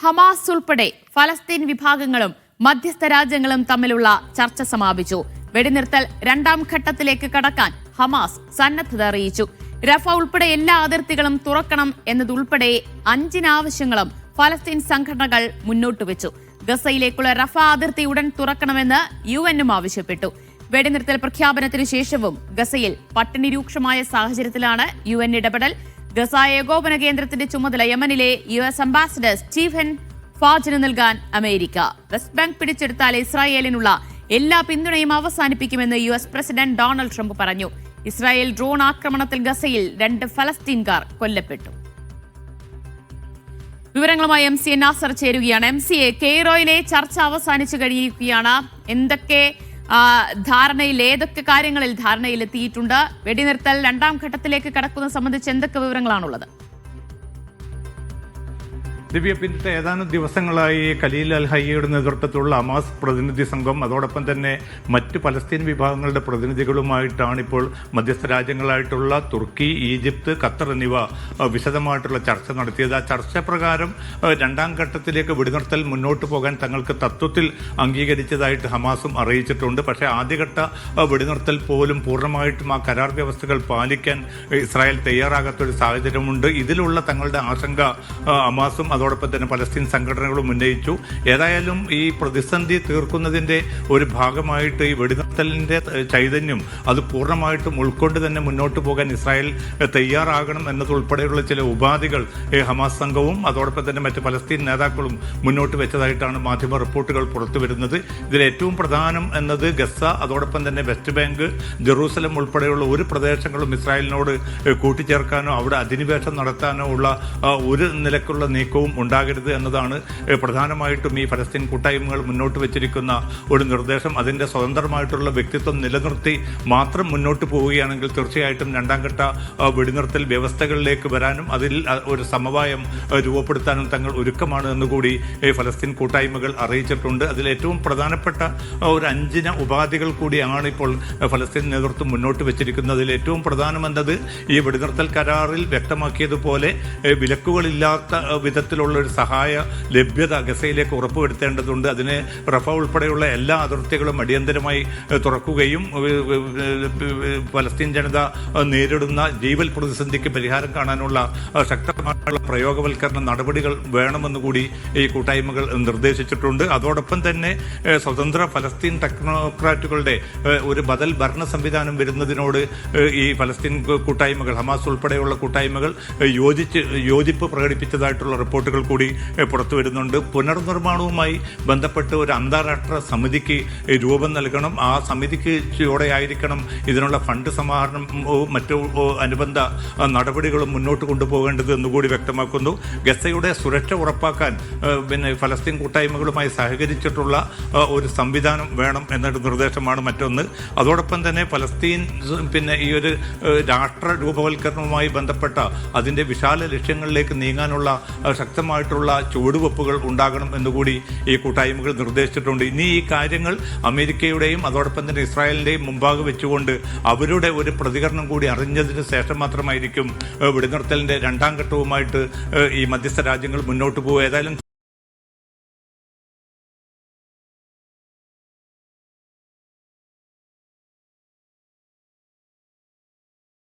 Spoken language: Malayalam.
ഹമാസ് ഉൾപ്പെടെ ഫലസ്തീൻ വിഭാഗങ്ങളും മധ്യസ്ഥ രാജ്യങ്ങളും തമ്മിലുള്ള ചർച്ച സമാപിച്ചു. വെടിനിർത്തൽ രണ്ടാം ഘട്ടത്തിലേക്ക് കടക്കാൻ ഹമാസ് സന്നദ്ധത അറിയിച്ചു. റഫ ഉൾപ്പെടെ എല്ലാ അതിർത്തികളും തുറക്കണം എന്നതുൾപ്പെടെ 5 ആവശ്യങ്ങളും ഫലസ്തീൻ സംഘടനകൾ മുന്നോട്ട് വെച്ചു. ഗസയിലേക്കുള്ള റഫ അതിർത്തി ഉടൻ തുറക്കണമെന്ന് UN ആവശ്യപ്പെട്ടു. വെടിനിർത്തൽ പ്രഖ്യാപനത്തിനു ശേഷവും ഗസയിൽ പട്ടിണി രൂക്ഷമായ സാഹചര്യത്തിലാണ് UN ഇടപെടൽ. ഗസ ഏകോപന കേന്ദ്രത്തിന്റെ ചുമതല യമനിലെ US അംബാസിഡർ സ്റ്റീഫൻ ഫാജിന് നൽകാൻ അമേരിക്ക. വെസ്റ്റ് ബാങ്ക് പിടിച്ചെടുത്താൽ ഇസ്രായേലിനുള്ള എല്ലാ പിന്തുണയും അവസാനിപ്പിക്കുമെന്ന് US പ്രസിഡന്റ് ഡൊണാൾഡ് ട്രംപ് പറഞ്ഞു. ഇസ്രായേൽ ഡ്രോൺ ആക്രമണത്തിൽ ഗസയിൽ 2 ഫലസ്തീൻകാർ കൊല്ലപ്പെട്ടു. വിവരങ്ങളുമായി MC നാസർ ചേരുകയാണ്. MC, കെയ്റോയിലെ ചർച്ച അവസാനിച്ചു കഴിയുകയാണ്. ഏതൊക്കെ കാര്യങ്ങളിൽ ധാരണയിലെത്തിയിട്ടുണ്ട്? വെടിനിർത്തൽ രണ്ടാം ഘട്ടത്തിലേക്ക് കടക്കുന്നത് സംബന്ധിച്ച് എന്തൊക്കെ വിവരങ്ങളാണുള്ളത്? ദിവ്യ, പിന്നിട്ട് ഏതാനും ദിവസങ്ങളായി ഖലീൽ അൽ ഹയ്യയുടെ നേതൃത്വത്തിലുള്ള ഹമാസ് പ്രതിനിധി സംഘം അതോടൊപ്പം തന്നെ മറ്റ് പലസ്തീൻ വിഭാഗങ്ങളുടെ പ്രതിനിധികളുമായിട്ടാണ് ഇപ്പോൾ മധ്യസ്ഥ രാജ്യങ്ങളായിട്ടുള്ള തുർക്കി, ഈജിപ്ത്, ഖത്തർ എന്നിവ വിശദമായിട്ടുള്ള ചർച്ച നടത്തിയത്. ആ ചർച്ച പ്രകാരം രണ്ടാം ഘട്ടത്തിലേക്ക് വെടിനിർത്തൽ മുന്നോട്ട് പോകാൻ തങ്ങൾക്ക് തത്വത്തിൽ അംഗീകരിച്ചതായിട്ട് ഹമാസും അറിയിച്ചിട്ടുണ്ട്. പക്ഷേ ആദ്യഘട്ട വെടിനിർത്തൽ പോലും പൂർണ്ണമായിട്ടും ആ കരാർ വ്യവസ്ഥകൾ പാലിക്കാൻ ഇസ്രായേൽ തയ്യാറാകാത്തൊരു സാഹചര്യമുണ്ട്. ഇതിലുള്ള തങ്ങളുടെ ആശങ്ക ഹമാസും അതോടൊപ്പം തന്നെ പലസ്തീൻ സംഘടനകളും ഉന്നയിച്ചു. ഏതായാലും ഈ പ്രതിസന്ധി തീർക്കുന്നതിന്റെ ഒരു ഭാഗമായിട്ട് ഈ വെടിനിർത്തലിന്റെ ചൈതന്യം അത് പൂർണ്ണമായിട്ടും ഉൾക്കൊണ്ട് തന്നെ മുന്നോട്ട് പോകാൻ ഇസ്രായേൽ തയ്യാറാകണം എന്നതുൾപ്പെടെയുള്ള ചില ഉപാധികൾ ഹമാസ് സംഘവും അതോടൊപ്പം തന്നെ മറ്റ് പലസ്തീൻ നേതാക്കളും മുന്നോട്ട് വെച്ചതായിട്ടാണ് മാധ്യമ റിപ്പോർട്ടുകൾ പുറത്തുവരുന്നത്. ഇതിൽ ഏറ്റവും പ്രധാനം എന്നത് ഗസ, അതോടൊപ്പം തന്നെ വെസ്റ്റ് ബാങ്ക്, ജെറൂസലം ഉൾപ്പെടെയുള്ള ഒരു പ്രദേശങ്ങളും ഇസ്രായേലിനോട് കൂട്ടിച്ചേർക്കാനോ അവിടെ അധിനിവേശം നടത്താനോ ഉള്ള ഒരു നിലക്കുള്ള നീക്കവും ഉണ്ടാകരുത് എന്നതാണ് പ്രധാനമായിട്ടും ഈ ഫലസ്തീൻ കൂട്ടായ്മകൾ മുന്നോട്ട് വെച്ചിരിക്കുന്ന ഒരു നിർദ്ദേശം. അതിന്റെ സ്വതന്ത്രമായിട്ടുള്ള വ്യക്തിത്വം നിലനിർത്തി മാത്രം മുന്നോട്ട് പോവുകയാണെങ്കിൽ തീർച്ചയായിട്ടും രണ്ടാം ഘട്ട വെടിനിർത്തൽ വ്യവസ്ഥകളിലേക്ക് വരാനും അതിൽ ഒരു സമവായം രൂപപ്പെടുത്താനും തങ്ങൾ ഒരുക്കമാണ് എന്നുകൂടി ഫലസ്തീൻ കൂട്ടായ്മകൾ അറിയിച്ചിട്ടുണ്ട്. അതിൽ ഏറ്റവും പ്രധാനപ്പെട്ട ഒരു 5 ഉപാധികൾ കൂടിയാണ് ഇപ്പോൾ ഫലസ്തീൻ നേതൃത്വം മുന്നോട്ട് വെച്ചിരിക്കുന്നത്. അതിൽ ഏറ്റവും പ്രധാനമെന്നത് ഈ വെടിനിർത്തൽ കരാറിൽ വ്യക്തമാക്കിയതുപോലെ വിലക്കുകളില്ലാത്ത വിധത്തിലുള്ള ഒരു സഹായ ലഭ്യത ഗസയിലേക്ക് ഉറപ്പുവരുത്തേണ്ടതുണ്ട്. അതിന് റഫ ഉൾപ്പെടെയുള്ള എല്ലാ അതിർത്തികളും അടിയന്തരമായി തുറക്കുകയും പലസ്തീൻ ജനത നേരിടുന്ന ജീവൽ പ്രതിസന്ധിക്ക് പരിഹാരം കാണാനുള്ള ശക്തമായുള്ള പ്രയോഗവൽക്കരണ നടപടികൾ വേണമെന്നുകൂടി ഈ കൂട്ടായ്മകൾ നിർദ്ദേശിച്ചിട്ടുണ്ട്. അതോടൊപ്പം തന്നെ സ്വതന്ത്ര ഫലസ്തീൻ ടെക്നോക്രാറ്റുകളുടെ ഒരു ബദൽ ഭരണ സംവിധാനം വരുന്നതിനോട് ഈ ഫലസ്തീൻ കൂട്ടായ്മകൾ, ഹമാസ് ഉൾപ്പെടെയുള്ള കൂട്ടായ്മകൾ യോജിപ്പ് പ്രകടിപ്പിച്ചതായിട്ടുള്ള റിപ്പോർട്ടുകൾ കൂടി പുറത്തു വരുന്നുണ്ട്. പുനർനിർമ്മാണവുമായി ബന്ധപ്പെട്ട് ഒരു അന്താരാഷ്ട്ര സമിതിക്ക് രൂപം നൽകണം. ആ സമിതിയോടെയായിരിക്കണം ഇതിനുള്ള ഫണ്ട് സമാഹരണവും മറ്റു അനുബന്ധ നടപടികളും മുന്നോട്ട് കൊണ്ടുപോകേണ്ടത് എന്നുകൂടി വ്യക്തമാക്കുന്നു. ഗസയുടെ സുരക്ഷ ഉറപ്പാക്കാൻ ഫലസ്തീൻ കൂട്ടായ്മകളുമായി സഹകരിച്ചിട്ടുള്ള ഒരു സംവിധാനം വേണം എന്നൊരു നിർദ്ദേശമാണ് മറ്റൊന്ന്. അതോടൊപ്പം തന്നെ ഫലസ്തീൻ ഈ ഒരു രാഷ്ട്ര രൂപവൽക്കരണവുമായി ബന്ധപ്പെട്ട അതിൻ്റെ വിശാല ലക്ഷ്യങ്ങളിലേക്ക് നീങ്ങാനുള്ള ശക്തമായിട്ടുള്ള ചുവടുവെപ്പുകൾ ഉണ്ടാകണം എന്നുകൂടി ഈ കൂട്ടായ്മകൾ നിർദ്ദേശിച്ചിട്ടുണ്ട്. ഇനി ഈ കാര്യങ്ങൾ അമേരിക്കയുടെയും അതോടൊപ്പം തന്നെ ഇസ്രായേലിന്റെയും മുമ്പാകെ വെച്ചുകൊണ്ട് അവരുടെ ഒരു പ്രതികരണം കൂടി അറിഞ്ഞതിന് ശേഷം മാത്രമായിരിക്കും വെടിനിർത്തലിന്റെ രണ്ടാം ഘട്ടവുമായിട്ട് ഈ മധ്യസ്ഥ രാജ്യങ്ങൾ മുന്നോട്ട് പോകുക. ഏതായാലും